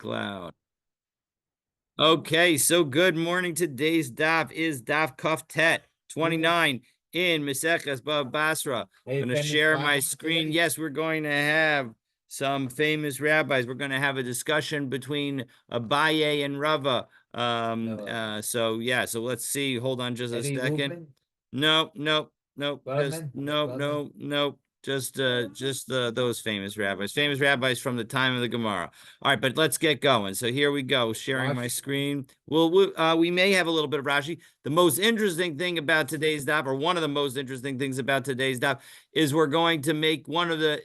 cloud. Okay, so good morning. Today's daf is daf Kaf Tet 29 in Maseches Bava Basra. I'm going to share my screen. Today? Yes, we're going to have some famous rabbis. We're going to have a discussion between Abaye and Rava. So let's see. Hold on just a second. Movement? Nope. Just nope. Just those famous rabbis from the time of the Gemara. All right, but let's get going. So here we go, sharing my screen. We may have a little bit of Rashi. The most interesting thing about today's daf, or one of the most interesting things about today's daf, is we're going to make one of the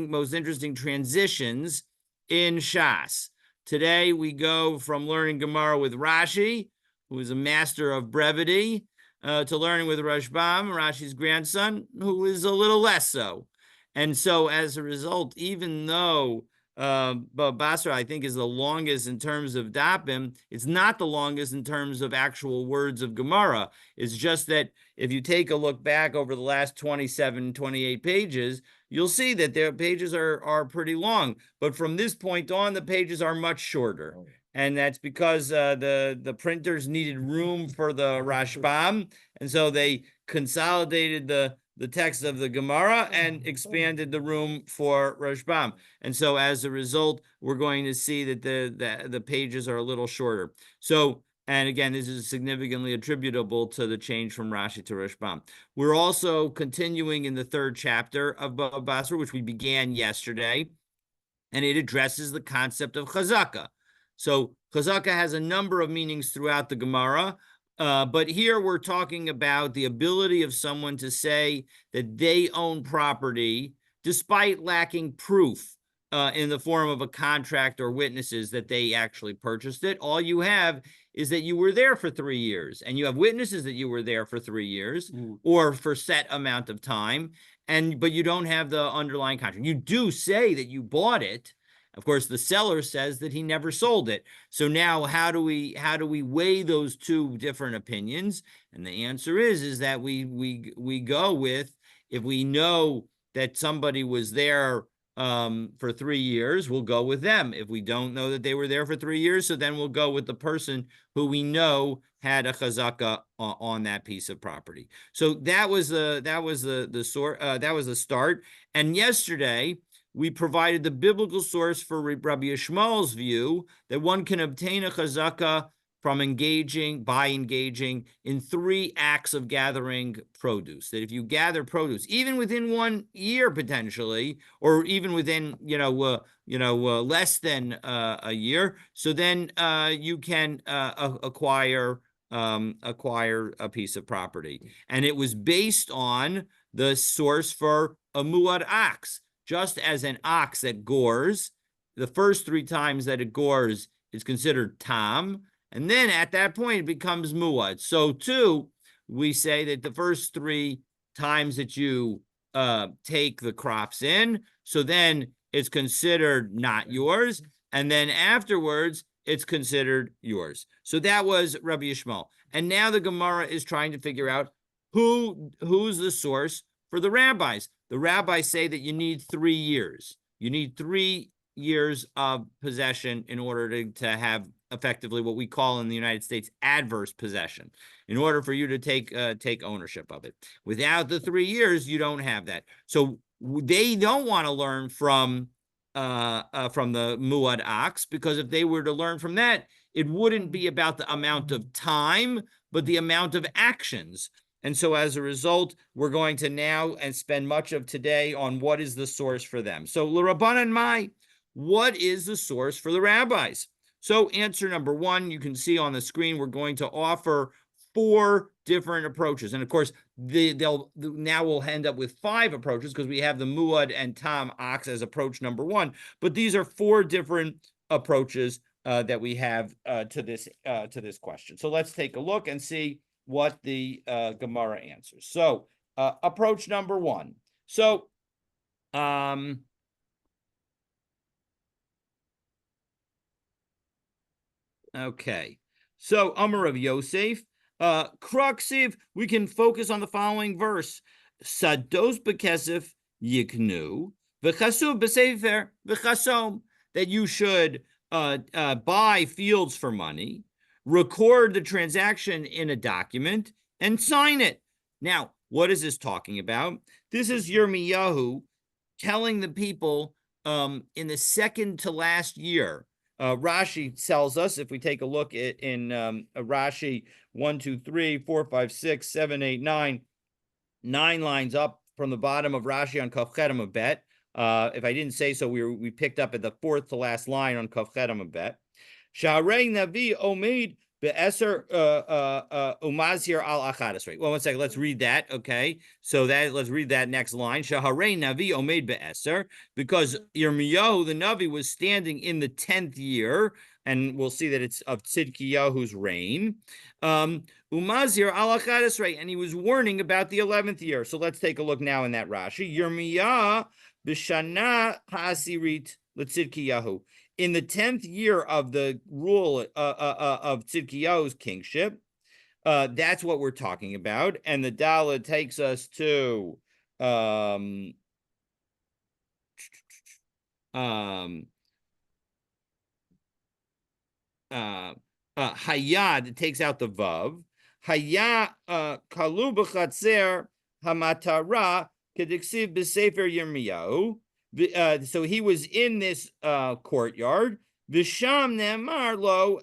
most interesting transitions in Shas. Today we go from learning Gemara with Rashi, who is a master of brevity, to learning with Rashbam, Rashi's grandson, who is a little less so. And so as a result, even though Basra, I think, is the longest in terms of dapim, it's not the longest in terms of actual words of Gemara. It's just that if you take a look back over the last 27, 28 pages, you'll see that their pages are pretty long. But from this point on, the pages are much shorter. And that's because the printers needed room for the Rashbam, and so they consolidated the text of the Gemara and expanded the room for Rashbam. And so as a result, we're going to see that the pages are a little shorter. So, and again, this is significantly attributable to the change from Rashi to Rashbam. We're also continuing in the third chapter of Bava Basra, which we began yesterday, and it addresses the concept of chazaka. So chazaka has a number of meanings throughout the Gemara, but here we're talking about the ability of someone to say that they own property despite lacking proof in the form of a contract or witnesses that they actually purchased it. All you have is that you were there for 3 years, and you have witnesses that you were there for 3 years or for set amount of time, but you don't have the underlying contract. You do say that you bought it. Of course, the seller says that he never sold it. So now how do we weigh those two different opinions? And the answer is that we go with, if we know that somebody was there for 3 years, we'll go with them. If we don't know that they were there for 3 years, so then we'll go with the person who we know had a chazaka on that piece of property. So that was the start. And yesterday we provided the biblical source for Rabbi Yishmael's view that one can obtain a chazaka from by engaging in 3 acts of gathering produce. That if you gather produce, even within 1 year potentially, or even within less than a year, so then you can acquire a piece of property. And it was based on the source for a muad ox. Just as an ox that gores, the first 3 times that it gores is considered tam, and then at that point it becomes muad. So too, we say that the first 3 times that you take the crops in, so then it's considered not yours, and then afterwards it's considered yours. So that was Rabbi Yishmael. And now the Gemara is trying to figure out who's the source for the rabbis. The rabbis say that you need 3 years. You need 3 years of possession in order to have effectively what we call in the United States adverse possession, in order for you to take ownership of it. Without the 3 years, you don't have that. So they don't want to learn from the muad ox, because if they were to learn from that, it wouldn't be about the amount of time, but the amount of actions. And so as a result, we're going to now spend much of today on what is the source for them. So l'Rabbanan Mai, what is the source for the rabbis? So answer number 1, you can see on the screen, we're going to offer 4 different approaches. And of course, now we'll end up with 5 approaches, because we have the muad and tam ox as approach number 1. But these are 4 different approaches that we have to this question. So let's take a look and see what the Gemara answers. So approach number 1. So okay. So Amar of Yosef, Kruxiv, we can focus on the following verse. Sados bekesef yiknu, v'chasuv b'sefer v'chasom. that you should buy fields for money, record the transaction in a document, and sign it. Now, what is this talking about? This is Yirmiyahu telling the people in the second to last year. Rashi tells us, if we take a look in Rashi 1, 2, 3, 4, 5, 6, 7, 8, 9, 9 lines up from the bottom of Rashi on Kaf Chet Bet. If I didn't say so, we picked up at the fourth to last line on Kaf Chet Bet. Sharei Navi Omid Be'eser Umazir al Achadesrei. Well, one second. Let's read that. Okay, so let's read that next line. Shaharei Navi Omed Be'eser, because Yirmiyahu the Navi was standing in the 10th year, and we'll see that it's of Tzidkiyahu's reign. Umazir al Achadesrei, and he was warning about the 11th year. So let's take a look now in that Rashi. Yirmiyah B'shana Hasirit L'Tzidkiyahu. In the 10th year of the rule of Tzidkiyahu's kingship, that's what we're talking about. And the Dala takes us to Hayad, it takes out the Vav. Hayah kalu b'chatzer hamatara kediksiv b'sefer Yirmiyahu. So he was in this courtyard. Visham ne'amar lo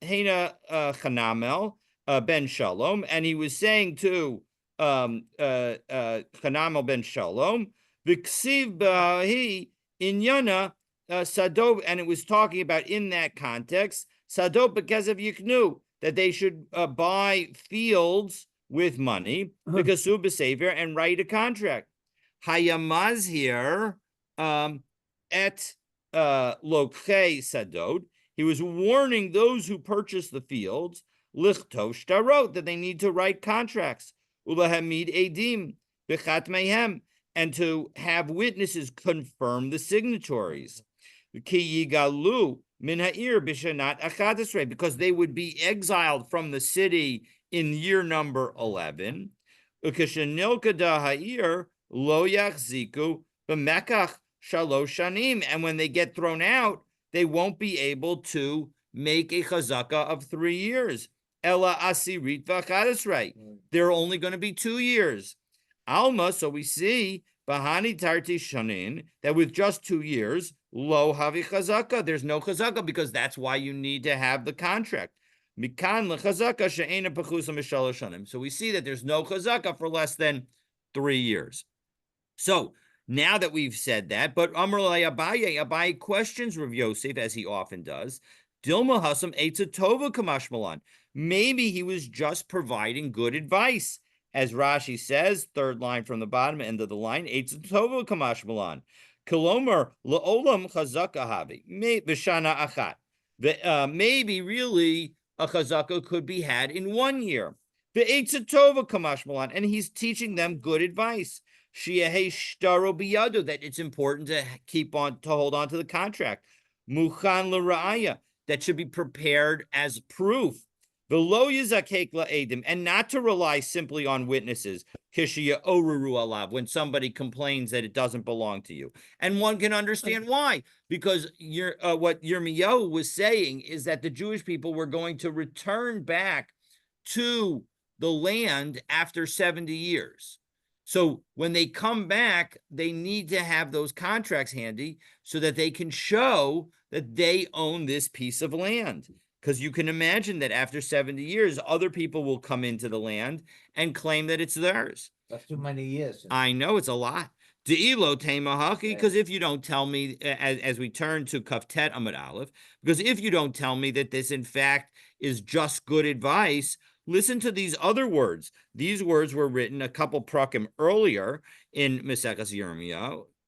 hena chanamel ben shalom, and he was saying to Chanamel ben shalom, v'ksiv b'ahi inyana sadov, and it was talking about in that context sadov because of yiknu, that they should buy fields with money because sub b'sefer and write a contract. Hayamaz here et lokhe sadod. He was warning those who purchase the fields lichtosh tarot, that they need to write contracts, ulahamid edim bechat mehem, and to have witnesses confirm the signatories. Ki yigalu min ha'ir b'shanat achadesrei, because they would be exiled from the city in year number 11. Ukeshenilka da ha'ir lo yachziku b'mekach shalosh shanim, and when they get thrown out, they won't be able to make a chazaka of 3 years. Ella asirit v'achadesrei. They're only going to be 2 years. Alma, so we see bahani tarti shanin, that with just 2 years, lo havi chazaka, there's no chazaka, because that's why you need to have the contract. Mikan lechazaka she'ena pechusa mishalosh shanim. So we see that there's no chazaka for less than 3 years. So now that we've said that, but Amr Abaye questions Rav Yosef, as he often does. Dilma Hasam Eitza Tova Kamash Malan. Maybe he was just providing good advice. As Rashi says, third line from the bottom end of the line, Eitza Tova Kamash Malan. Kilomer La'olam Chazaka Havi. B'shana Achat. Maybe really a chazaka could be had in 1 year. Eitza Tova Kamash Malan. And he's teaching them good advice. That it's important to hold on to the contract. Muchan l'ra'aya, that should be prepared as proof. V'lo yizakek la'edim, and not to rely simply on witnesses. Kishiya oruru alav, when somebody complains that it doesn't belong to you. And one can understand why, because what Yirmiyahu was saying is that the Jewish people were going to return back to the land after 70 years. So when they come back, they need to have those contracts handy so that they can show that they own this piece of land. Because you can imagine that after 70 years, other people will come into the land and claim that it's theirs. That's too many years. I know, it's a lot. De'ilo temahaki, because if you don't tell me, as we turn to Kaftet Amud Aleph, because if you don't tell me that this in fact is just good advice, listen to these other words. These words were written a couple prakim earlier in Meseches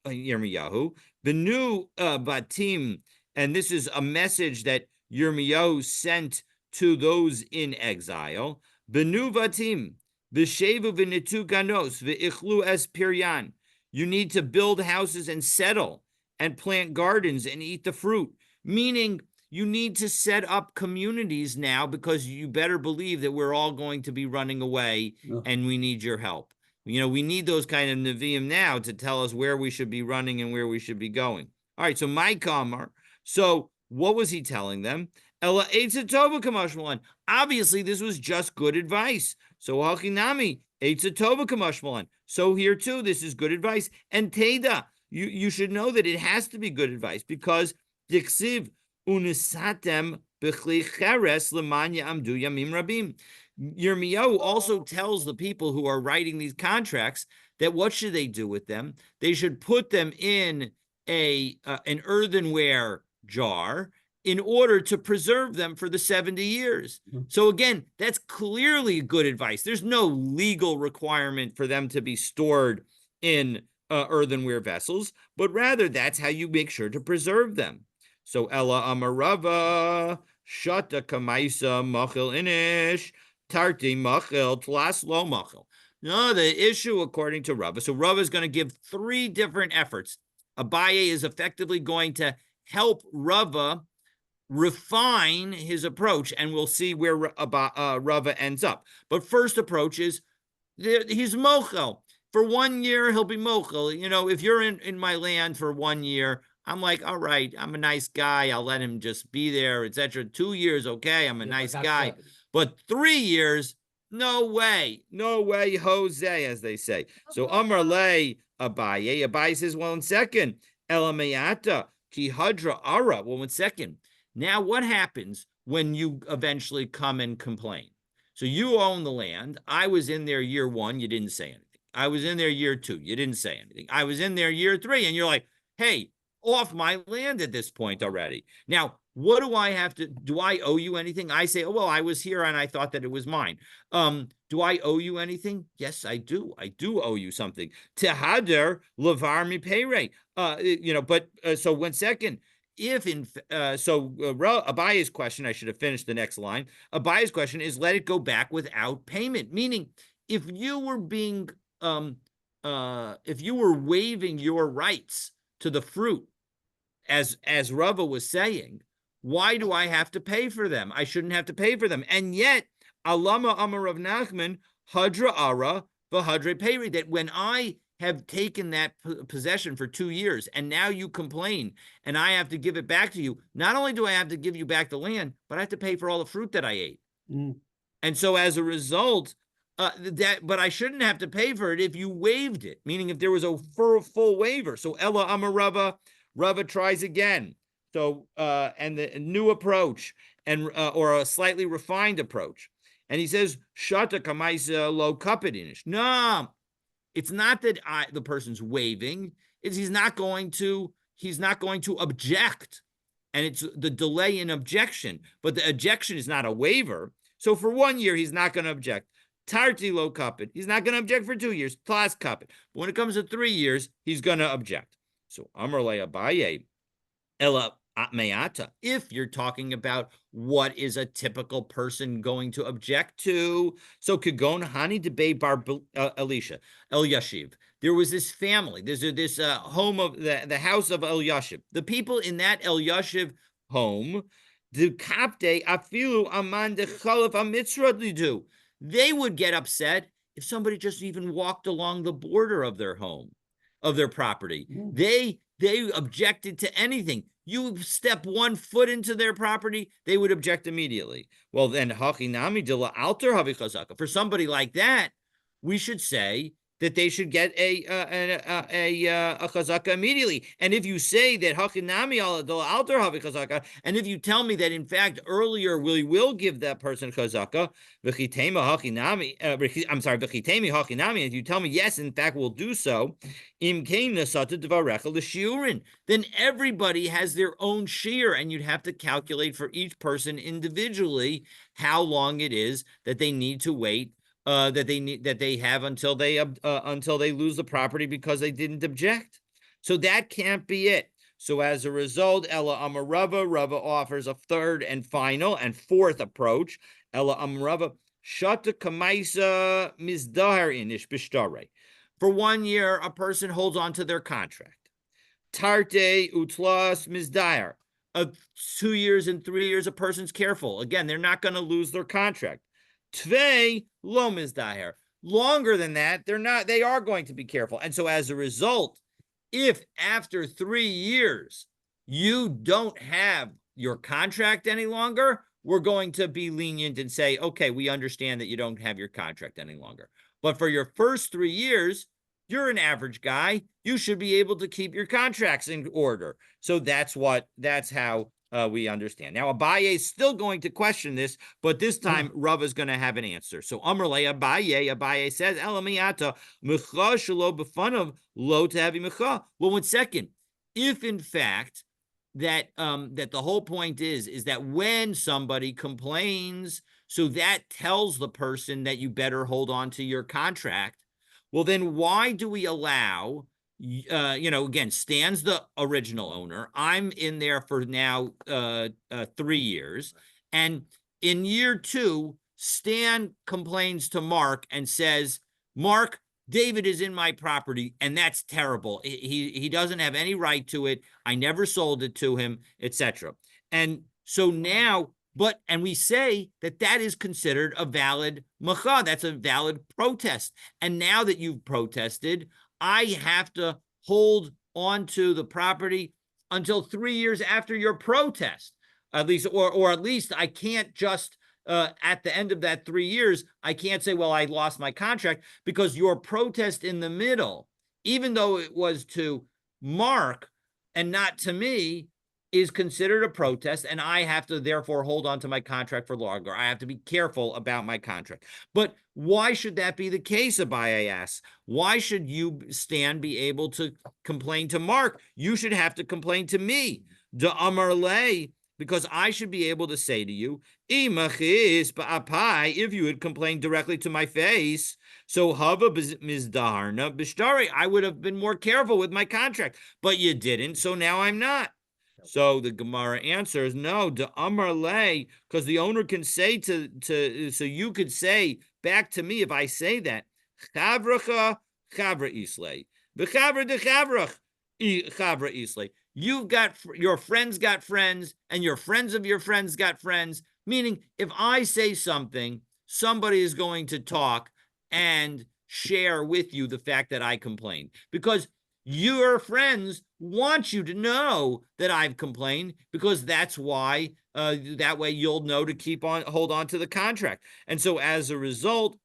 Yirmiyahu. Benu batim, and this is a message that Yirmiyahu sent to those in exile. Benu batim, v'shevu v'nitu ganos, v'ichlu es piryan. You need to build houses and settle, and plant gardens and eat the fruit. Meaning, you need to set up communities now, because you better believe that we're all going to be running away and we need your help. We need those kind of Nevi'im now to tell us where we should be running and where we should be going. All right, so my kamar. So what was he telling them? Ella Eitzah Tova Kamashmalan. Obviously, this was just good advice. So Hachinami, Eitzah Tova Kamashmalan. So here too, this is good advice. And Teda, you should know that it has to be good advice because Diksiv Unisatem Bechli Cheres Lemanya Amdu Yamim Rabim. Yirmiyahu also tells the people who are writing these contracts that what should they do with them? They should put them in an earthenware jar in order to preserve them for the 70 years. So again, that's clearly good advice. There's no legal requirement for them to be stored in earthenware vessels, but rather that's how you make sure to preserve them. So Ella Amarava, Shata Kamaisa Machil Inish, Tarti Machil, Tlas Lo Machil. No, the issue according to Rava. So Rava is going to give three different efforts. Abaye is effectively going to help Rava refine his approach, and we'll see where Rava ends up. But first approach is he's mochel. For 1 year, he'll be mochel. You know, if you're in my land for 1 year, I'm like, all right, I'm a nice guy. I'll let him just be there, etc. 2 years, okay, I'm a nice guy. But 3 years, no way, Jose, as they say. So Amar Le Abaye. Abaye says, well, in second, Elamayata ki hadra ara. Well, in second. Now, what happens when you eventually come and complain? So you own the land. I was in there year 1. You didn't say anything. I was in there year 2. You didn't say anything. I was in there year 3. And you're like, hey, off my land at this point already. Now, what do I have to, do I owe you anything? I say, oh, well, I was here and I thought that it was mine. Do I owe you anything? Yes, I do. I do owe you something. Tehader levar mi payre. So 1 second. Abaye's question, I should have finished the next line. Abaye's question is, let it go back without payment. Meaning, if you were waiving your rights to the fruit, as Rava was saying, why do I have to pay for them? I shouldn't have to pay for them. And yet, Alama Amar Rav Nachman, Hadra Ara, V'Hadre Peri, that when I have taken that possession for 2 years, and now you complain, and I have to give it back to you, not only do I have to give you back the land, but I have to pay for all the fruit that I ate. And so as a result, but I shouldn't have to pay for it if you waived it, meaning if there was a full waiver. So Ella Amar Rava tries again. So, and the new approach, and or a slightly refined approach. And he says, Shata Kamaisa Lo Kapidinish. No, it's not that the person's waiving, it's he's not going to object. And it's the delay in objection. But the objection is not a waiver. So for 1 year, he's not going to object. Tarti Lo Kapid. He's not going to object for 2 years. Tlas Kapid. But when it comes to 3 years, he's going to object. So Amar Le Abaye, Ella Meata, if you're talking about what is a typical person going to object to. So Kagon Hani Debe Bar Elisha, El Yashiv. There was this family. There's this home of the house of El Yashiv. The people in that El Yashiv home, the Kapte Afilu Aman de Chalaf Amitzra do. They would get upset if somebody just even walked along the border of their home, of their property. They objected to anything. You step 1 foot into their property, they would object immediately. Well, then, hachinami de la alter havi chazaka. For somebody like that, we should say that they should get a chazaka immediately. And if you say that hachinami de la alter havi chazaka, and if you tell me that in fact earlier we will give that person chazaka, v'chitema hachinami, v'chitemi hachinami, and you tell me yes, in fact we'll do so, im kein nasata dvarecha l'shiurin, then everybody has their own shear, and you'd have to calculate for each person individually how long it is that they need to wait. That they have until they lose the property because they didn't object. So that can't be it. So as a result, Ella Amarava, Rava offers a third and final and fourth approach. Ella Amarava, Shata Kamaisa Mizdahar Inish Bishtare. For 1 year, a person holds on to their contract. Tarte Utlas Mizdahar. 2 years and 3 years, a person's careful. Again, they're not going to lose their contract. Tvei lo mizdaher. Longer than that, they are going to be careful. And so as a result, If after 3 years you don't have your contract any longer, we're going to be lenient and say, okay, we understand that you don't have your contract any longer. But for your first 3 years, you're an average guy. You should be able to keep your contracts in order. So that's how we understand. Now, Abaye is still going to question this, but this time Rav is going to have an answer. So Amrle Abaye says, Elamiyata mecha shelo b'fanav lo tehavi mecha. Well, 1 second. If in fact that the whole point is that when somebody complains, so that tells the person that you better hold on to your contract. Well, then why do we allow, again, Stan's the original owner. I'm in there for now 3 years. And in year 2, Stan complains to Mark and says, Mark, David is in my property, and that's terrible. He doesn't have any right to it. I never sold it to him, etc. And so now, and we say that is considered a valid macha. That's a valid protest. And now that you've protested, I have to hold on to the property until 3 years after your protest, at least, or at least I can't just at the end of that 3 years, I can't say, well, I lost my contract, because your protest in the middle, even though it was to Mark and not to me, is considered a protest, and I have to therefore hold on to my contract for longer. I have to be careful about my contract. But why should that be the case, Abaye asks? Why should you, Stan, be able to complain to Mark? You should have to complain to me. De Amarle, because I should be able to say to you, if you had complained directly to my face, so hava mizdarna bishtari, I would have been more careful with my contract, but you didn't, so now I'm not. So the Gemara answers, no, de amar le, because the owner can say so you could say back to me, if I say that, chavracha chavra islay, v'chavra de chavrach chavra islay. You've got, your friends got friends, and your friends of your friends got friends, meaning if I say something, somebody is going to talk and share with you the fact that I complained, because your friends want you to know that I've complained, because that's why, that way you'll know to hold on to the contract. And so as a result,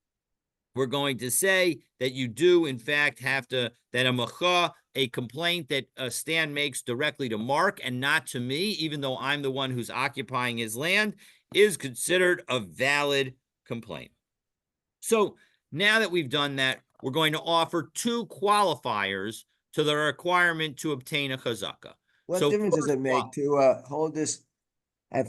we're going to say that you do, in fact, have to, that a macha, a complaint that Stan makes directly to Mark and not to me, even though I'm the one who's occupying his land, is considered a valid complaint. So now that we've done that, we're going to offer 2 qualifiers to the requirement to obtain a chazaka. What difference does it make to hold this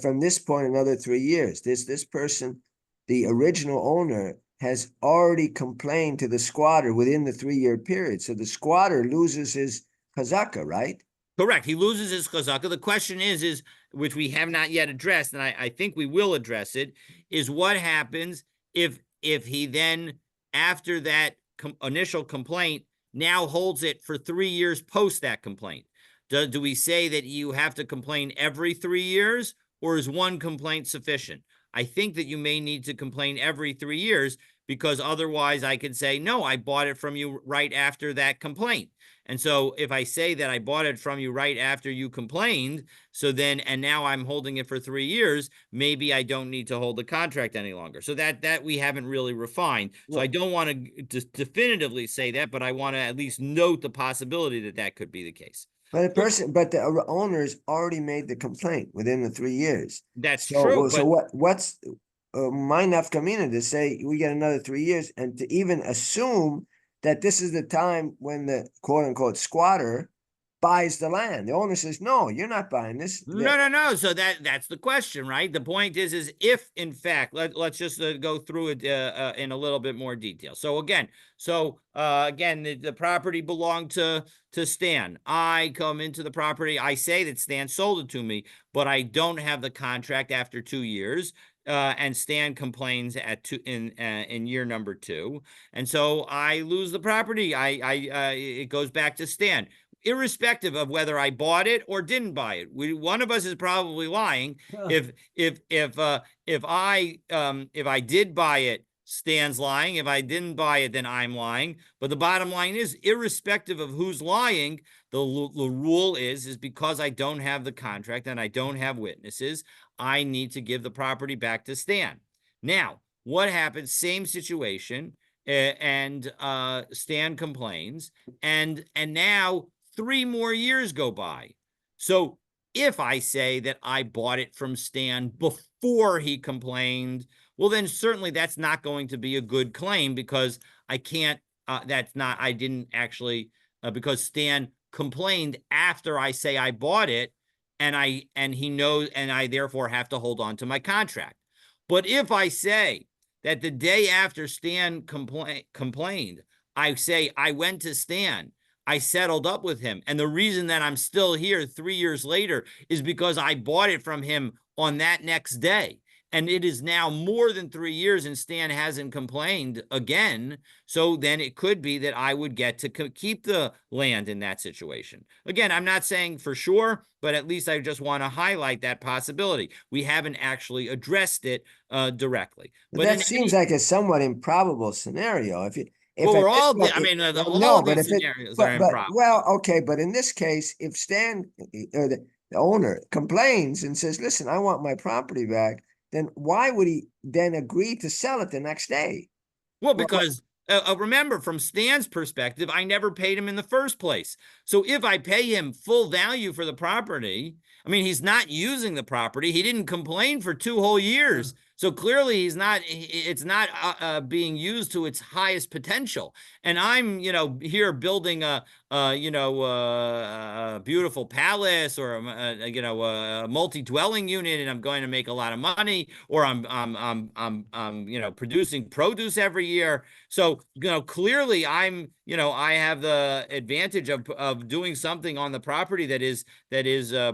from this point another 3 years? This person, the original owner, has already complained to the squatter within the 3-year period. So the squatter loses his chazaka, right? Correct. He loses his chazaka. The question is which we have not yet addressed, and I think we will address it, is what happens if he then, after that initial complaint, now holds it for 3 years post that complaint. Do we say that you have to complain every 3 years, or is one complaint sufficient? I think that you may need to complain every 3 years, because otherwise I could say, no, I bought it from you right after that complaint. And so if I say that I bought it from you right after you complained, so then, and now I'm holding it for 3 years, maybe I don't need to hold the contract any longer. So that we haven't really refined. So I don't want to definitively say that, but I want to at least note the possibility that could be the case. But the owner's already made the complaint within the 3 years. That's true. So what's my nafkamina to say we get another 3 years, and to even assume that this is the time when the quote unquote squatter buys the land? The owner says, no, you're not buying this. No. So that's the question, right? The point is if in fact, let's just go through it in a little bit more detail. So again, the property belonged to Stan. I come into the property. I say that Stan sold it to me, but I don't have the contract after 2 years. And Stan complains in year number 2, and so I lose the property. It goes back to Stan, irrespective of whether I bought it or didn't buy it. One of us is probably lying. If I did buy it, Stan's lying. If I didn't buy it, then I'm lying. But the bottom line is, irrespective of who's lying, the rule is because I don't have the contract and I don't have witnesses, I need to give the property back to Stan. Now, what happens? Same situation, and Stan complains, and now 3 more years go by. So if I say that I bought it from Stan before he complained, well, then certainly that's not going to be a good claim, because I can't, I didn't actually, because Stan complained after I say I bought it, and he knows, and I therefore have to hold on to my contract. But if I say that the day after Stan complained, I say I went to Stan, I settled up with him, and the reason that I'm still here 3 years later is because I bought it from him on that next day. And it is now more than 3 years and Stan hasn't complained again. So then it could be that I would get to keep the land in that situation. Again, I'm not saying for sure, but at least I just want to highlight that possibility. We haven't actually addressed it directly. But that seems like a somewhat improbable scenario. If we're at this all, point, I mean, no, all but these if it, scenarios are improbable. well, okay, but in this case, if Stan or the owner complains and says, "Listen, I want my property back," then why would he then agree to sell it the next day? Well, because remember, from Stan's perspective, I never paid him in the first place. So if I pay him full value for the property, I mean, he's not using the property. He didn't complain for 2 whole years. So clearly he's not, it's not being used to its highest potential. And I'm, here building a beautiful palace, or a multi-dwelling unit, and I'm going to make a lot of money, or I'm producing produce every year. So, clearly I have the advantage of doing something on the property that is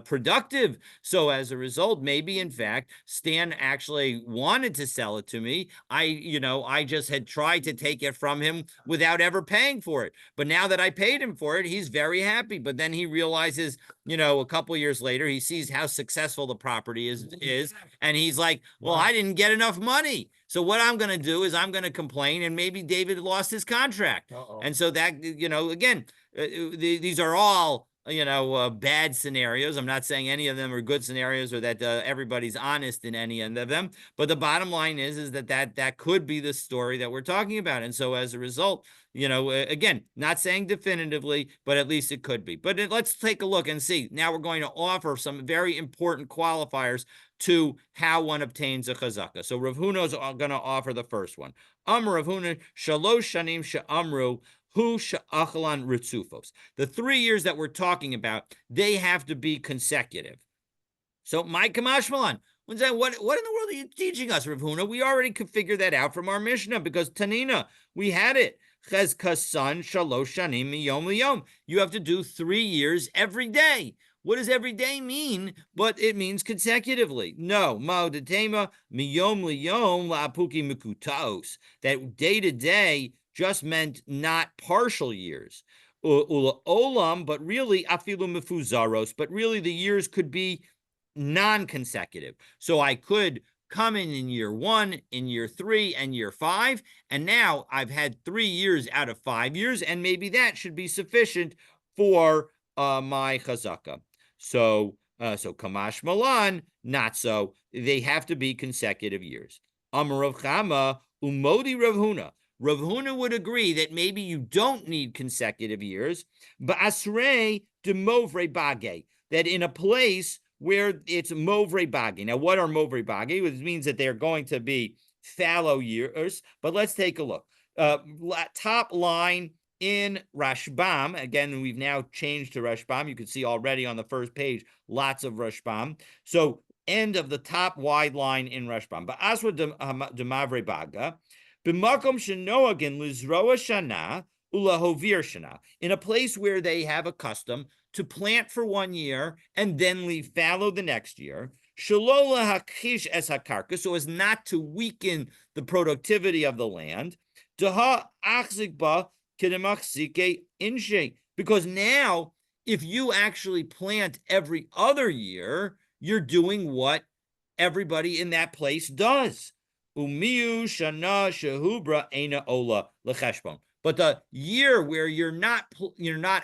productive. So as a result, maybe in fact, Stan actually wanted to sell it to me. I just had tried to take it from him without ever paying for it. But now that I paid him for it, he's very happy. But then he realizes, a couple years later, he sees how successful the property is, and he's like, well, I didn't get enough money. So what I'm going to do is I'm going to complain, and maybe David lost his contract. And so that, again, these are all, bad scenarios. I'm not saying any of them are good scenarios, or that everybody's honest in any end of them. But the bottom line is that could be the story that we're talking about. And so as a result, again, not saying definitively, but at least it could be. But let's take a look and see. Now we're going to offer some very important qualifiers to how one obtains a chazaka. So Rav Huna is going to offer the first one. Rav Huna, shalosh shanim she'amru hu she'achalan ritzufos. The 3 years that we're talking about, they have to be consecutive. So my kamashmalan, what in the world are you teaching us, Rav Huna? We already could figure that out from our Mishnah, because Tanina, we had it. Chezkasan shalosh shanim miyom liyom. You have to do 3 years every day. What does every day mean? But it means consecutively. No, ma'odetema miyom liyom la'apuki mikutaos. That day to day just meant not partial years. Ula olam, but really afilu mifuzaros. But really the years could be non-consecutive. So I could come in year 1, in year 3, and year 5, and now I've had 3 years out of 5 years, and maybe that should be sufficient for my chazaka. So Kamash Malan, not so. They have to be consecutive years. Amar Rav Chama, Umodi Rav Huna. Rav Huna would agree that maybe you don't need consecutive years, but Asrei de Movre Bage, that in a place where it's Movre Bage. Now, what are Movre Bage? It means that they're going to be fallow years, but let's take a look. Top line in Rashbam, again, we've now changed to Rashbam. You can see already on the first page, lots of Rashbam. So end of the top wide line in Rashbam. But Asra de Mavre Baga, b'makom shenoagin lizroa shana ulahovir shana, in a place where they have a custom to plant for 1 year and then leave fallow the next year, shalola hakish es hakarka, so as not to weaken the productivity of the land, daha achzikba because now, if you actually plant every other year, you're doing what everybody in that place does. Umiu shana shehubra ena ola lecheshbon. But the year where you're not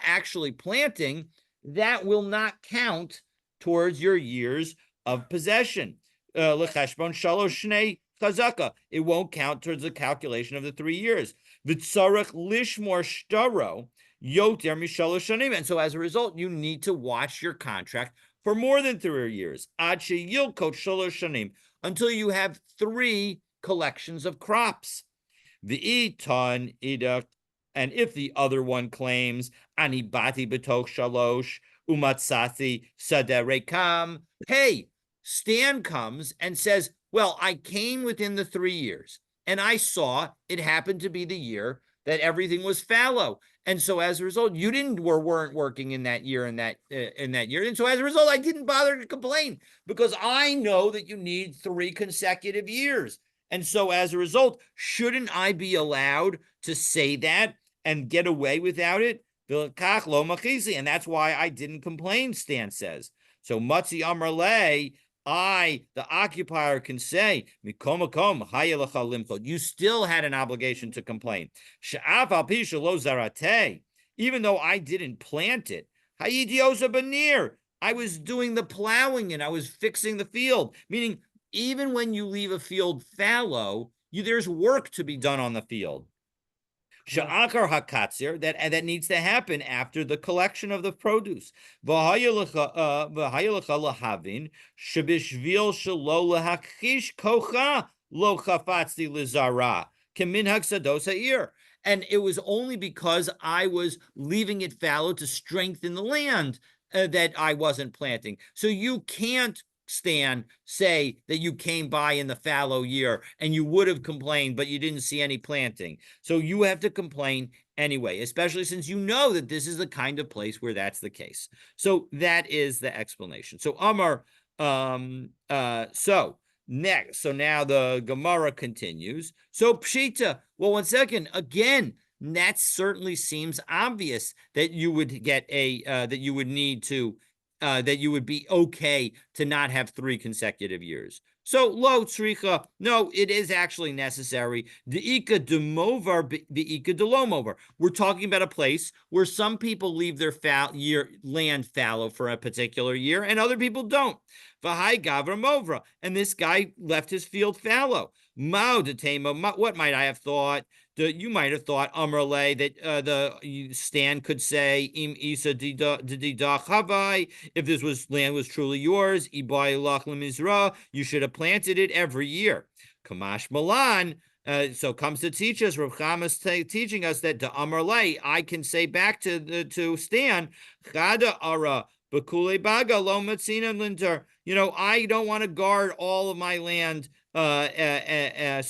actually planting, that will not count towards your years of possession. Lecheshbon shalosh shnei chazaka. It won't count towards the calculation of the 3 years. V'tzarech lishmor shtaro yoter mishalosh shanim. And so as a result, you need to watch your contract for more than 3 years. Ad sheyilkot shalosh shanim, until you have 3 collections of crops. V'itan idak, and if the other one claims ani bati betoch shalosh umatsati saderekam, hey, Stan comes and says, well, I came within the 3 years and I saw it happened to be the year that everything was fallow. And so as a result, you weren't working in that year, in that year. And so as a result, I didn't bother to complain because I know that you need 3 consecutive years. And so as a result, shouldn't I be allowed to say that and get away without it? And that's why I didn't complain, Stan says. So Matzi Amrle, the occupier, can say, you still had an obligation to complain. Even though I didn't plant it. I was doing the plowing and I was fixing the field, meaning even when you leave a field fallow, there's work to be done on the field. Sha'akar hakatzir, that needs to happen after the collection of the produce. V'hayalacha lahavin shebishvil shelo lahakish kocha lo chafatzti lizara kemin haksados ha'ir. And it was only because I was leaving it fallow to strengthen the land that I wasn't planting. So you can't, Stan, say that you came by in the fallow year and you would have complained, but you didn't see any planting. So you have to complain anyway, especially since you know that this is the kind of place where that's the case. So that is the explanation. So Amar, so next, so now the Gemara continues. So Pshita, well, one second, again, that certainly seems obvious that you would get that you would need to that you would be okay to not have 3 consecutive years. So lo tzricha, no, it is actually necessary. De'ika demovar, de'ika delomovar. We're talking about a place where some people leave their land fallow for a particular year, and other people don't. V'hai gavra movra, and this guy left his field fallow. Mao detema. What might I have thought? You might have thought, Amrle, that the Stan could say, Im Isa Chavai, if this land was truly yours, you should have planted it every year. Kamash Malan, so comes to teach us, Rav Chama is teaching us that to Amrle, I can say back to Stan, Chada Ara, Bakule Baga, Lo Matzina Linter, I don't want to guard all of my land. So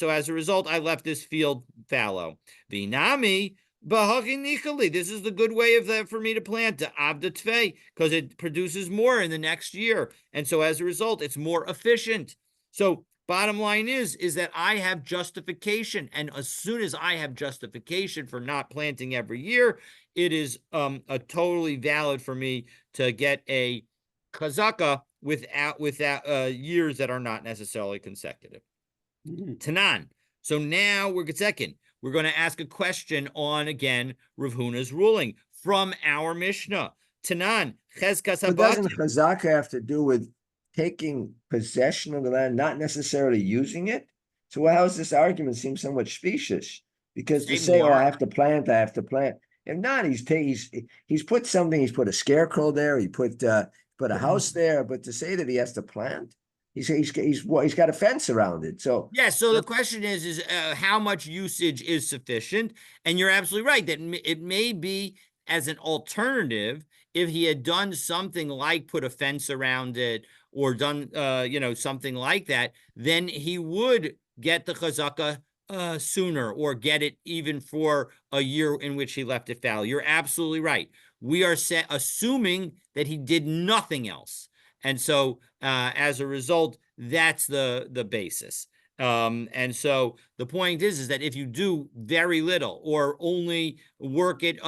as a result, I left this field fallow. Vinami, this is the good way for me to plant the abda because it produces more in the next year, and so as a result, it's more efficient. So bottom line is that I have justification, and as soon as I have justification for not planting every year, it is a totally valid for me to get a chazaka without years that are not necessarily consecutive. Tanan. So now we're going to ask a question on, again, Rav Huna's ruling from our Mishnah. Tanan. But doesn't chazaka have to do with taking possession of the land, not necessarily using it? So how does this argument seem somewhat specious? Because to say, I have to plant. If not, he's put something. He's put a scarecrow there. He put a house there. But to say that he has to plant, he's got a fence around it. So yeah. So the question is how much usage is sufficient? And you're absolutely right that it may be as an alternative if he had done something like put a fence around it or done something like that, then he would get the chazaka sooner, or get it even for a year in which he left it fallow. You're absolutely right. We are assuming that he did nothing else. And so as a result, that's the basis. And so the point is that if you do very little or only work it,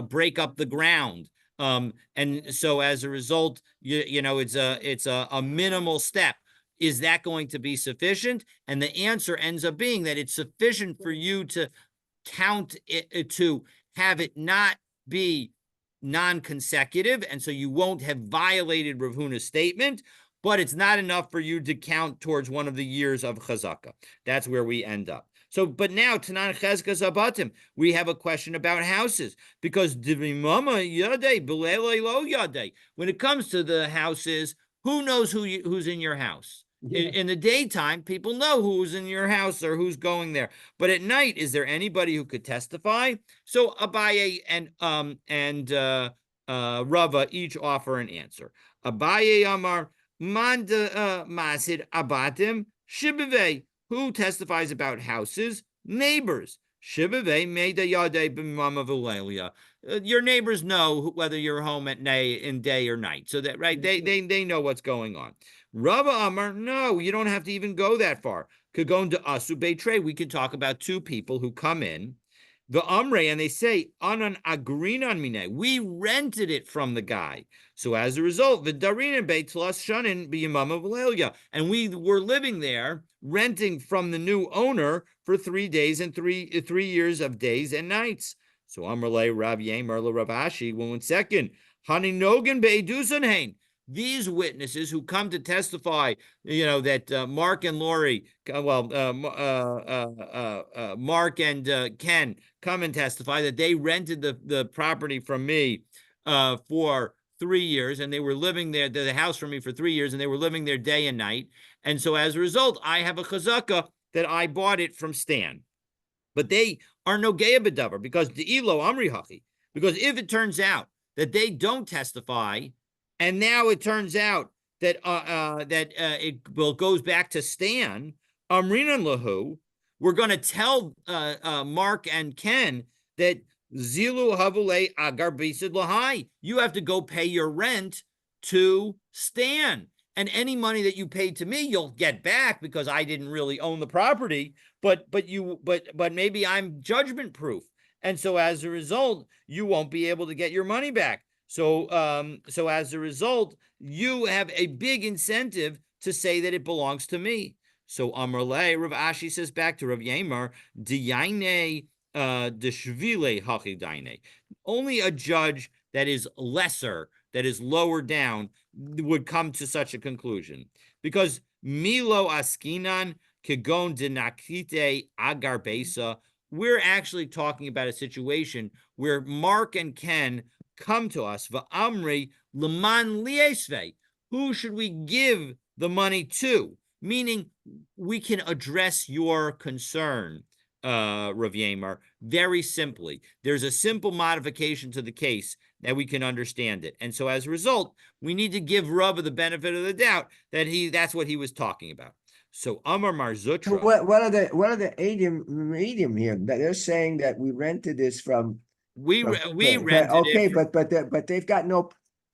break up the ground, and so as a result, it's a minimal step. is that going to be sufficient? And the answer ends up being that it's sufficient for you to count it, to have it not be non-consecutive, and so you won't have violated Rav Huna's statement, but it's not enough for you to count towards one of the years of chazaka. That's where we end up. So, but now, Tanan Chezkas Abatim, we have a question about houses, because when it comes to the houses, who knows who's in your house? In the daytime, people know who's in your house or who's going there. But at night, is there anybody who could testify? So Abaye and Rava each offer an answer. Abaye Amar Manda Masid Abatim Shibave. Who testifies about houses? Neighbors. Shibave Meda Yade B'Mama Valelia. Your neighbors know whether you're home at night, in day or night. So that right, they know what's going on. Rava Amar, no, you don't have to even go that far. Could go into Asu Beitre. We could talk about two people who come in, the Amre, and they say, Anan Agrinan Mine, we rented it from the guy. So as a result, the Darina Beitlas Shanin Biyamama Valelia, and we were living there, renting from the new owner for 3 days and 3 years of days and nights. So Amrle Rav Yemer Rav Ashi, 1 second. Hani Nogan Beidusan Hain. These witnesses who come to testify, that Mark and Lori, Mark and Ken come and testify that they rented the property from me for 3 years, and they were living there, the house from me for 3 years, and they were living there day and night. And so as a result, I have a chazaka that I bought it from Stan. But they are no geya bedavar, because the ilo amri hachi. Because if it turns out that they don't testify, and now it turns out that it goes back to Stan, Amrinan lahu, we're going to tell Mark and Ken that Zilu Havule Agar Bisid Lahai, you have to go pay your rent to Stan. And any money that you paid to me, you'll get back because I didn't really own the property, but maybe I'm judgment proof. And so as a result, you won't be able to get your money back. So as a result, you have a big incentive to say that it belongs to me. So Amrle, Rav Ashi says back to Rav Yemar, Diyaine deshvile hachi daine. Only a judge that is lesser, that is lower down, would come to such a conclusion. Because Milo askinan kegon dinakite agar besa, we're actually talking about a situation where Mark and Ken come to us, va'amri leman liesve. Who should we give the money to? Meaning, we can address your concern, Rav Yemer, very simply. There's a simple modification to the case that we can understand it. And so as a result, we need to give Rava the benefit of the doubt that that's what he was talking about. So Amar Marzutra. So what are the medium here? They're saying that we rented this from. We rented okay, it. But they've got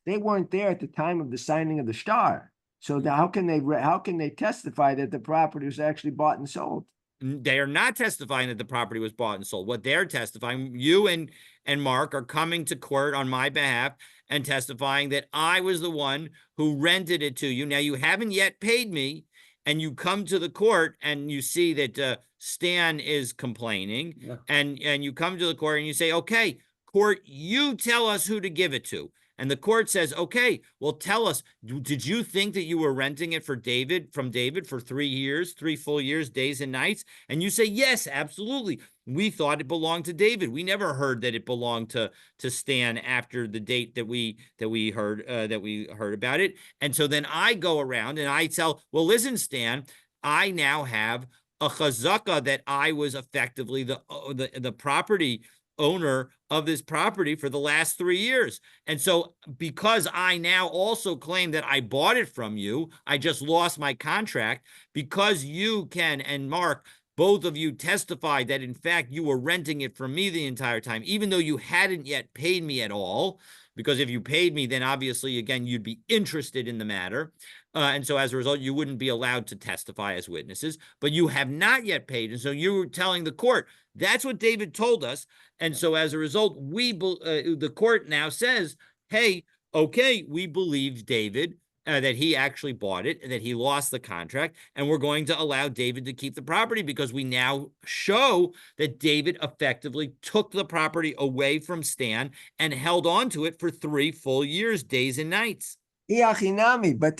they weren't there at the time of the signing of the star. So how can they testify that the property was actually bought and sold? They are not testifying that the property was bought and sold. What they're testifying, you and Mark are coming to court on my behalf and testifying that I was the one who rented it to you. Now, you haven't yet paid me, and you come to the court and you see that Stan is complaining, yeah. and you come to the court and you say, okay, court, you tell us who to give it to. And the court says, okay, well, tell us, did you think that you were renting it from David for 3 years, 3 full years, days and nights? And you say, yes, absolutely. We thought it belonged to David. We never heard that it belonged to Stan after the date that we heard about it. And so then I go around and I tell, well, listen, Stan, I now have a chazaka that I was effectively the property owner of this property for the last 3 years. And so because I now also claim that I bought it from you, I just lost my contract, because you, Ken and Mark, both of you testified that in fact you were renting it from me the entire time, even though you hadn't yet paid me at all. Because if you paid me, then obviously, again, you'd be interested in the matter. And so as a result, you wouldn't be allowed to testify as witnesses, but you have not yet paid. And so you were telling the court, that's what David told us. And so as a result, the court now says, hey, okay, we believe David, that he actually bought it, that he lost the contract, and we're going to allow David to keep the property because we now show that David effectively took the property away from Stan and held on to it for 3 full years, days and nights. Iachinami, but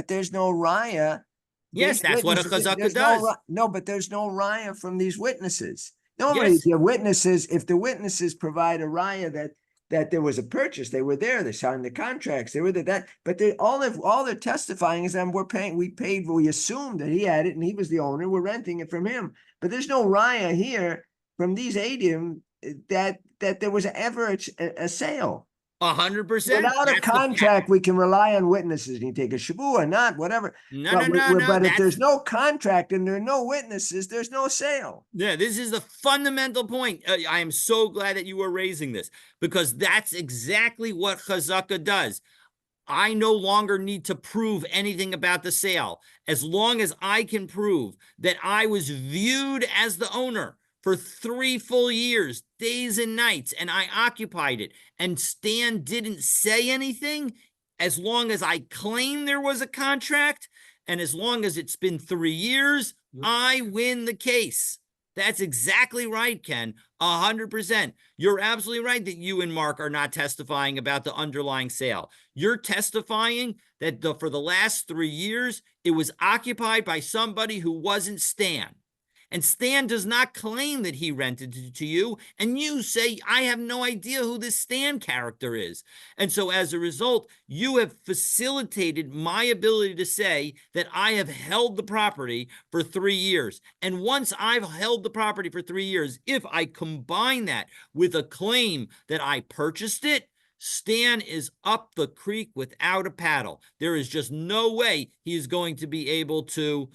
there's no raya. Yes, These that's what a witnesses, chazaka there's does. no, but there's no raya from these witnesses. Normally, Yes. the witnesses, if the witnesses provide a raya that there was a purchase, they were there, they signed the contracts, they were there, that, but all they're testifying is that we assumed that he had it and he was the owner, we're renting it from him. But there's no raya here from these Adim that there was ever a sale. 100%. Without a contract, we can rely on witnesses. You take a shavua, not whatever. No. But if there's no contract and there are no witnesses, there's no sale. Yeah, this is the fundamental point. I am so glad that you were raising this because that's exactly what chazaka does. I no longer need to prove anything about the sale. As long as I can prove that I was viewed as the owner for 3 full years, days and nights, and I occupied it, and Stan didn't say anything, as long as I claim there was a contract, and as long as it's been 3 years, I win the case. That's exactly right, Ken. 100%. You're absolutely right that you and Mark are not testifying about the underlying sale. You're testifying that for the last 3 years, it was occupied by somebody who wasn't Stan. And Stan does not claim that he rented it to you. And you say, I have no idea who this Stan character is. And so as a result, you have facilitated my ability to say that I have held the property for 3 years. And once I've held the property for 3 years, if I combine that with a claim that I purchased it, Stan is up the creek without a paddle. There is just no way he is going to be able to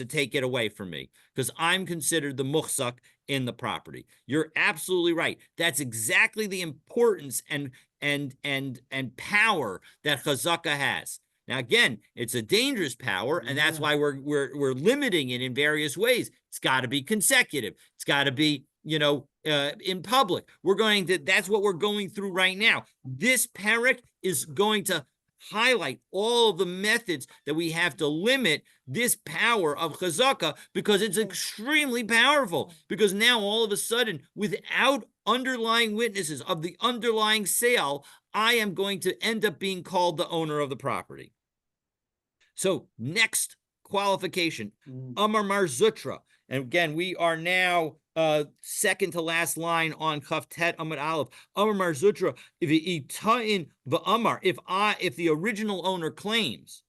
take it away from me because I'm considered the muhsak in the property. You're absolutely right. That's exactly the importance and power that chazaka has. Now, again, it's a dangerous power, and that's why we're limiting it in various ways. It's got to be consecutive. It's got to be, in public. That's what we're going through right now. This parak is going to highlight all of the methods that we have to limit this power of chazaka because it's extremely powerful. Because now all of a sudden, without underlying witnesses of the underlying sale, I am going to end up being called the owner of the property. So next qualification, Amar Mar Zutra. And again, we are now second to last line on Chavtet Amud Aleph. Amar Mar Zutra, if the original owner claims,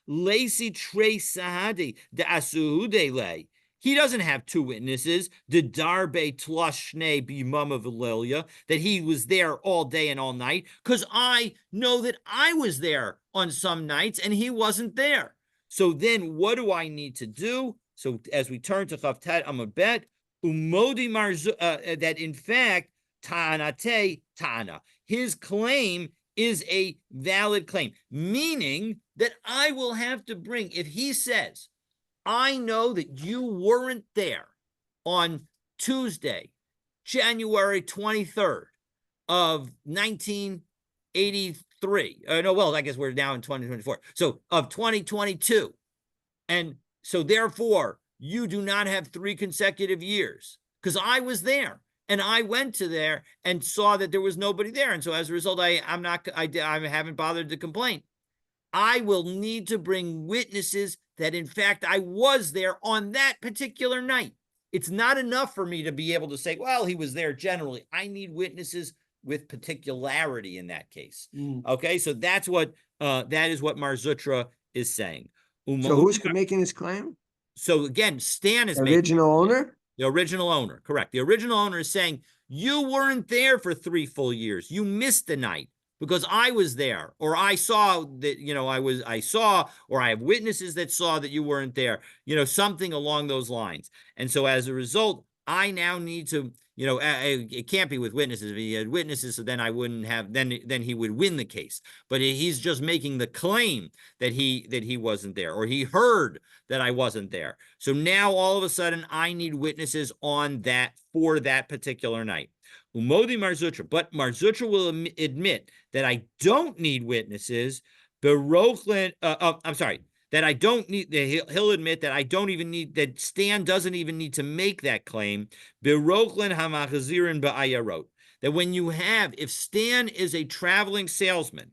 Lacey Trey Sahadi de Asuhude lay, he doesn't have 2 witnesses, the Darbe Tlashne Bimama Valilia, that he was there all day and all night, because I know that I was there on some nights and he wasn't there. So then what do I need to do? So as we turn to Chavtat Amud Bet, Umodi Marzu, that in fact, Ta'anate Ta'ana, his claim is a valid claim, meaning that I will have to bring, if he says, I know that you weren't there on Tuesday, January 23rd of 1983. I guess we're now in 2024. So of 2022. And so therefore, you do not have 3 consecutive years because I was there and I went to there and saw that there was nobody there. And so as a result, I haven't bothered to complain. I will need to bring witnesses that in fact I was there on that particular night. It's not enough for me to be able to say, well, he was there generally. I need witnesses with particularity in that case. Okay, so that is what Mar Zutra is saying. So who's making this claim? So again, Stan is original owner? The original owner, correct. The original owner is saying, you weren't there for 3 full years. You missed the night because I was there, or I saw that, I saw, or I have witnesses that saw that you weren't there, something along those lines. And so as a result, I now need to, it can't be with witnesses. If he had witnesses, so then I wouldn't have, then he would win the case. But he's just making the claim that he wasn't there, or he heard that I wasn't there. So now all of a sudden I need witnesses on that for that particular night. Umodi Mar Zutra, but Mar Zutra will admit that I don't need witnesses I'm sorry, that I don't need, that he'll admit that I don't even need, that Stan doesn't even need to make that claim. Berochlin hamachazirin ba'ayarot. That when you have, if Stan is a traveling salesman,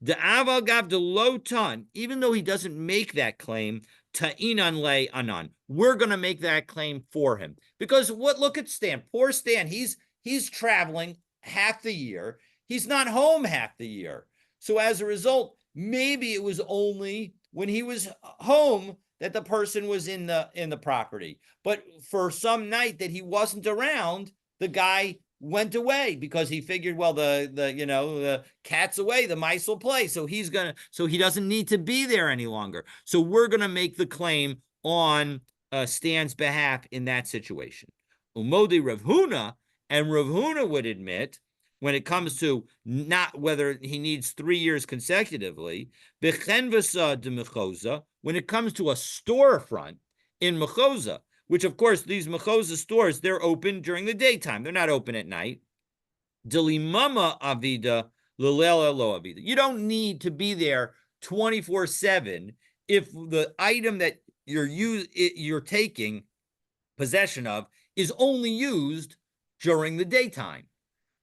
the aval gav de lo ton, even though he doesn't make that claim, ta'inan le anan, we're going to make that claim for him. Because look at Stan, poor Stan, he's traveling half the year. He's not home half the year. So as a result, maybe it was only when he was home that the person was in the property. But for some night that he wasn't around, the guy went away because he figured, well, the cat's away, the mice will play. So he doesn't need to be there any longer. So we're gonna make the claim on Stan's behalf in that situation. Umodi Rav Huna, and Rav Huna would admit, when it comes to not whether he needs 3 years consecutively, when it comes to a storefront in Mechoza, which of course these Mechoza stores, they're open during the daytime. They're not open at night. Delimama avida, lilela lo avida. You don't need to be there 24/7 if the item that you're taking possession of is only used during the daytime.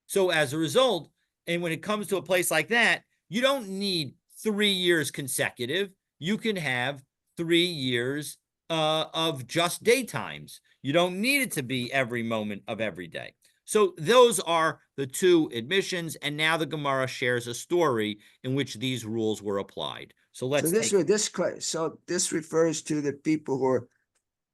So as a result, and when it comes to a place like that, you don't need 3 years consecutive. You can have 3 years of just daytimes. You don't need it to be every moment of every day. So those are the two admissions, and now the Gemara shares a story in which these rules were applied. So let's so this refers to the people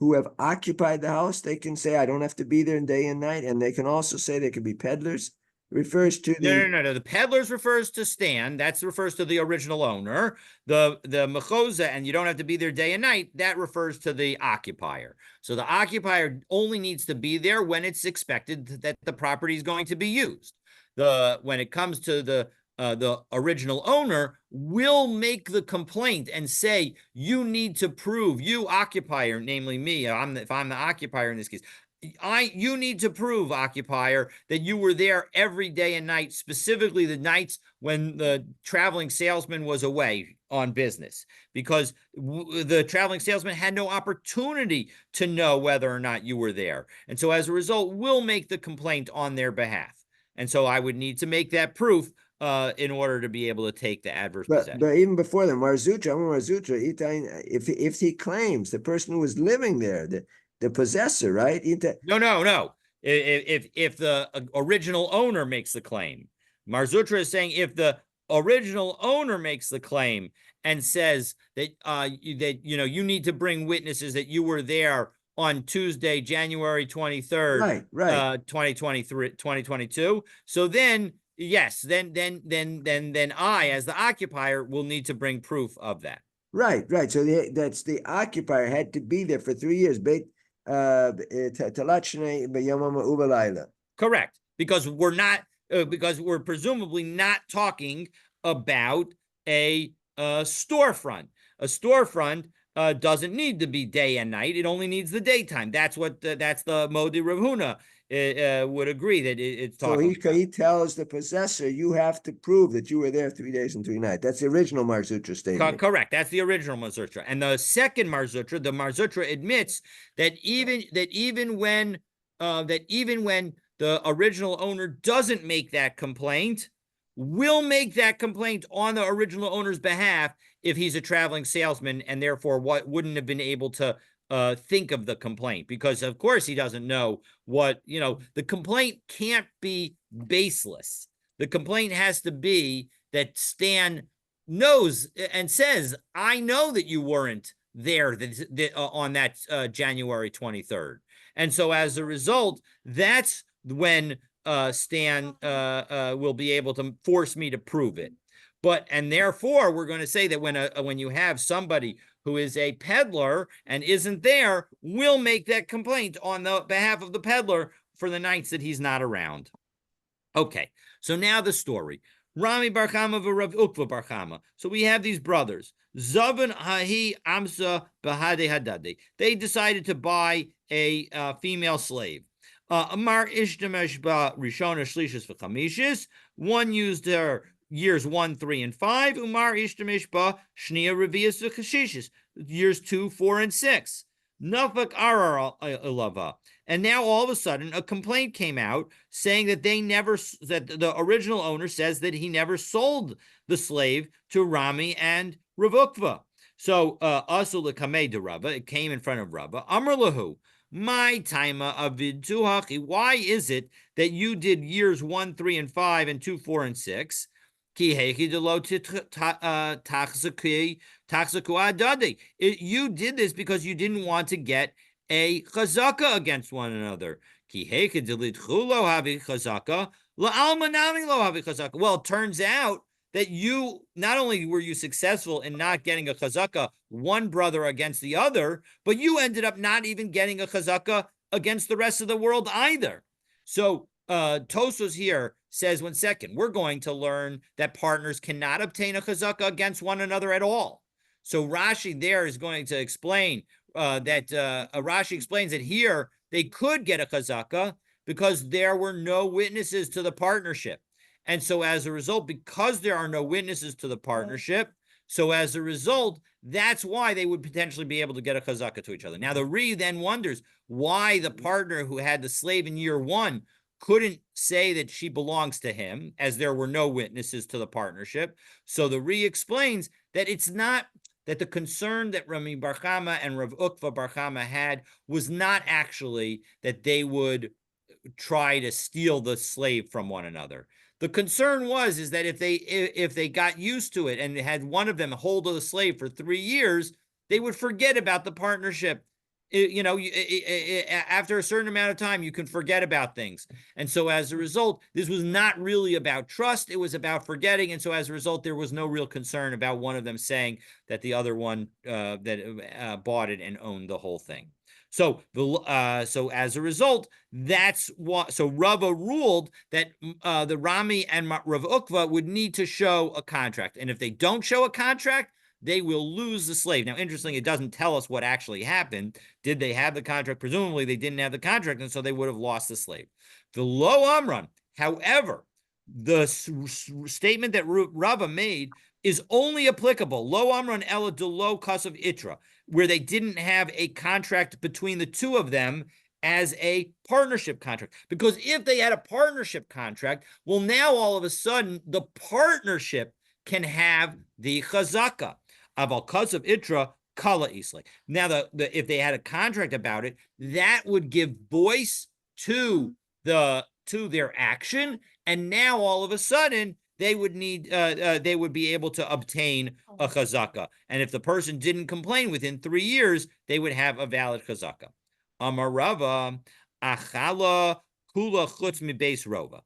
who have occupied the house. They can say, I don't have to be there day and night, and they can also say they can be peddlers. Refers to no. The peddlers refers to Stan. That refers to the original owner. The Mechoza, and you don't have to be there day and night, that refers to the occupier. So the occupier only needs to be there when it's expected that the property is going to be used. When it comes to the original owner, will make the complaint and say, you need to prove, you occupier, namely me, if I'm the occupier in this case, you need to prove, occupier, that you were there every day and night, specifically the nights when the traveling salesman was away on business, because the traveling salesman had no opportunity to know whether or not you were there. And so as a result, we'll make the complaint on their behalf. And so I would need to make that proof in order to be able to take the adverse possession. But even before that, Marzutra, if he claims the person who was living there, the possessor, right? No. If the original owner makes the claim, Marzutra is saying if the original owner makes the claim and says that you need to bring witnesses that you were there on Tuesday, January 23rd, right. 2022. So then, yes, then I, as the occupier, will need to bring proof of that. Right. So that's the occupier had to be there for 3 years. Correct, because we're presumably not talking about a storefront. A storefront doesn't need to be day and night; it only needs the daytime. That's the Modi Rav Huna would agree that it's talking. So he tells the possessor, you have to prove that you were there 3 days and 3 nights. That's the original Marzutra statement. Correct. That's the original Marzutra. And the second Marzutra, the Marzutra admits that even when the original owner doesn't make that complaint, will make that complaint on the original owner's behalf if he's a traveling salesman, and therefore wouldn't have been able to think of the complaint, because of course he doesn't know the complaint can't be baseless. The complaint has to be that Stan knows and says, I know that you weren't there on that January 23rd. And so as a result, that's when Stan will be able to force me to prove it. And therefore, we're going to say that when you have somebody who is a peddler and isn't there, will make that complaint on the behalf of the peddler for the nights that he's not around. Okay, so now the story. Rami Bar Chama v'Rav Ukva Bar Chama. So we have these brothers. Zavan Hahi Amsa Bahade Hadade. They decided to buy a female slave. Amar Ishtamesh Ba Rishona Shlishis v'Chamishis. One used her years 1, 3, and 5. Umar ishtamish ba shnia revius v'chashishis, years 2, 4, and 6. Nafak arar ilava. And now all of a sudden, a complaint came out saying that that the original owner says that he never sold the slave to Rami and Ravukva. So, asul kamei de Rava, it came in front of Rava. Amr lahu, my taima aviduhachi. Why is it that you did years 1, 3, and 5, and 2, 4, and 6? Ki hechi de lo taxaku adadi. You did this because you didn't want to get a chazaka against one another. Ki hechi de litchulo havi chazaka, la'alma nami lo havi chazaka. Well, it turns out that you not only were you successful in not getting a chazaka one brother against the other, but you ended up not even getting a chazaka against the rest of the world either. So Tosos here says, 1 second, we're going to learn that partners cannot obtain a chazaka against one another at all. So Rashi there is going to explain Rashi explains that here they could get a chazaka because there were no witnesses to the partnership. And so as a result, because there are no witnesses to the partnership, so as a result, that's why they would potentially be able to get a chazaka to each other. Now, the Re then wonders why the partner who had the slave in year 1 couldn't say that she belongs to him, as there were no witnesses to the partnership. So the Re explains that it's not that the concern that Rami Bar Chama and Rav Ukva Bar Chama had was not actually that they would try to steal the slave from one another. The concern is that if they got used to it and had one of them hold of the slave for 3 years, they would forget about the partnership. After a certain amount of time, you can forget about things. And so as a result, this was not really about trust. It was about forgetting. And so as a result, there was no real concern about one of them saying that the other one bought it and owned the whole thing. So as a result, that's what. So Rava ruled that the Rami and Rav Ukva would need to show a contract, and if they don't show a contract, they will lose the slave. Now, interestingly, it doesn't tell us what actually happened. Did they have the contract? Presumably, they didn't have the contract, and so they would have lost the slave. The lo amran, however, the statement that Rava made is only applicable lo amran ela de lo kasav itra, where they didn't have a contract between the two of them as a partnership contract. Because if they had a partnership contract, well, now all of a sudden the partnership can have the chazaka. Aval kasav itra kala isle. Now, if they had a contract about it, that would give voice to their action, and now all of a sudden they would be able to obtain a chazaka. And if the person didn't complain within 3 years, they would have a valid chazaka. Amar Rava, achala kula chutz mibeis rova.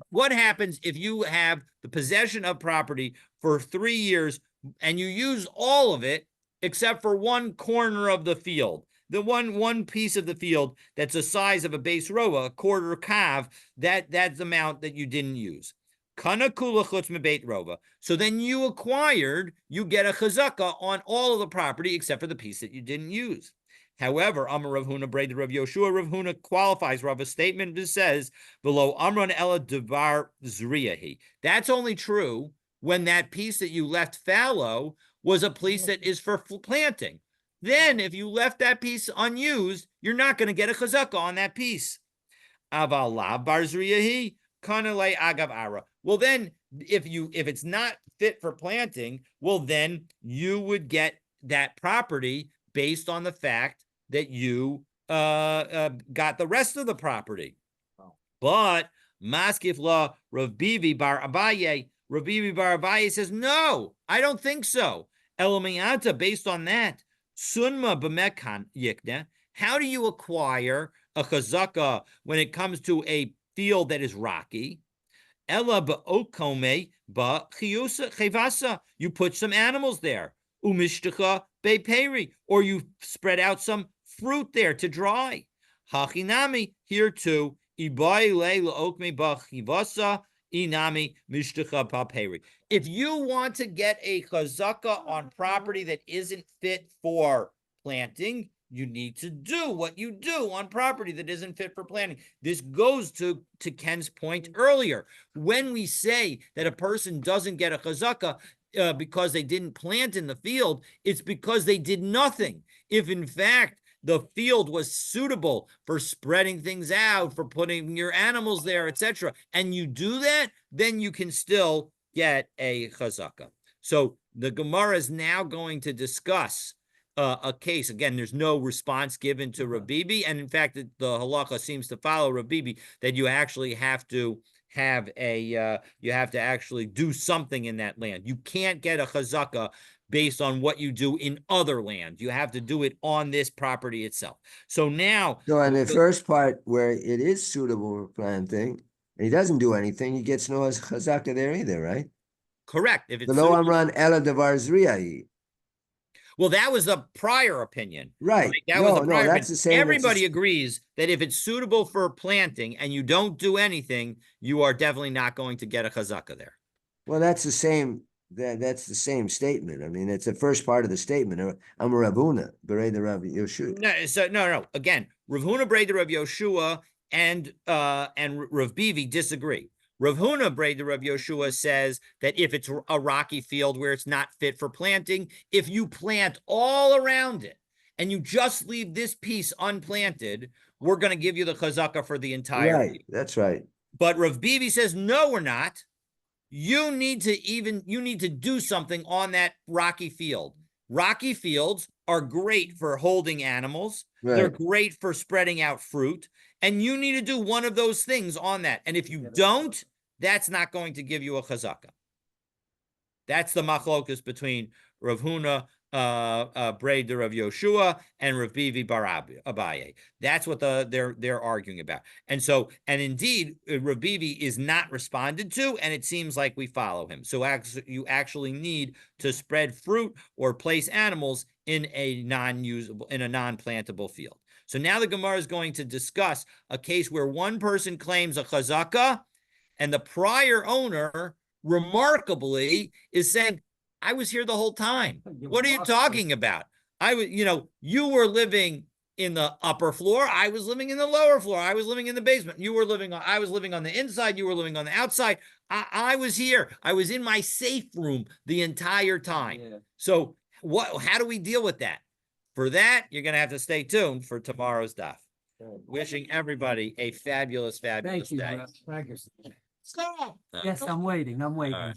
What happens if you have the possession of property for 3 years and you use all of it except for one corner of the field? The one piece of the field that's the size of a base rova, a quarter kav, that's the amount that you didn't use. Kana kula chutz mebeit rova. So then you get a chazaka on all of the property except for the piece that you didn't use. However, Amar Rav Huna braided Rav Yoshua. Rav Huna qualifies Rava's statement and says, "Below Amran ela devar zriyahi." That's only true when that piece that you left fallow was a piece that is for planting. Then, if you left that piece unused, you're not going to get a chazaka on that piece. Aval la bar zriyahi kanale agav ara. Well, then, if it's not fit for planting, well, then you would get that property based on the fact that you got the rest of the property. But Maskif la Rav Bibi bar Abaye, Rav Bibi bar Abaye says, no, I don't think so. Elamiyanta, based on that, Sunma b'mekan yikne. How do you acquire a chazaka when it comes to a field that is rocky? Ella ba'okome ba'chiyusa chevasa. You put some animals there. Umishtacha be'peri, or you spread out some fruit there to dry. Hachinami, here too. Ibaile la'okme ba'chivasa inami mishtacha ba'peri. If you want to get a chazaka on property that isn't fit for planting, you need to do what you do on property that isn't fit for planting. This goes to Ken's point earlier. When we say that a person doesn't get a chazaka because they didn't plant in the field, it's because they did nothing. If in fact the field was suitable for spreading things out, for putting your animals there, etc., and you do that, then you can still get a chazaka. So the Gemara is now going to discuss a case. Again, there's no response given to Rabibi, and in fact, the halacha seems to follow Rabibi that you actually have to have a you have to actually do something in that land. You can't get a chazaka based on what you do in other land. You have to do it on this property itself. So now, So in the first part where it is suitable for planting, and he doesn't do anything, he gets no chazaka there either, right? correct. If it's Below Amran Ela Devar Zriai. well, that was the prior opinion. Right. That was the prior that's opinion. the same. Everybody agrees that if it's suitable for planting and you don't do anything, you are definitely not going to get a chazaka there. Well, that's the same. That's the same statement. I mean, it's the first part of the statement. I'm a Ravuna, Berei the Rav Yoshua. No. Again, Rav Huna Brei the Rav Yoshua and Rav Bivi disagree. Rav Huna Brei the Rav Yoshua says that if it's a rocky field where it's not fit for planting, if you plant all around it and you just leave this piece unplanted, we're going to give you the chazaka for the entire Right, field. that's right. But Rav Bivi says, no, we're not. You need to do something on that rocky field. Rocky fields are great for holding animals. Right. They're great for spreading out fruit. And you need to do one of those things on that. And if you don't, that's not going to give you a chazaka. That's the machlokus between Rav Huna Brei de Rav Yoshua and Rav Bivi bar Abaye. That's what they're arguing about. And so, and indeed, Rav Bivi is not responded to, and it seems like we follow him. So you actually need to spread fruit or place animals in a non-plantable field. So now the Gemara is going to discuss a case where one person claims a chazaka, and the prior owner, remarkably, is saying, I was here the whole time. What are you talking about? You were living in the upper floor. I was living in the lower floor. I was living in the basement. I was living on the inside. You were living on the outside. I was here. I was in my safe room the entire time. Yeah. So how do we deal with that? For that, you're going to have to stay tuned for tomorrow's daf. Wishing everybody a fabulous day. Thank you. Thank you. Yes, I'm waiting. Right.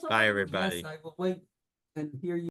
Bye, everybody. Yes, I will wait and hear you.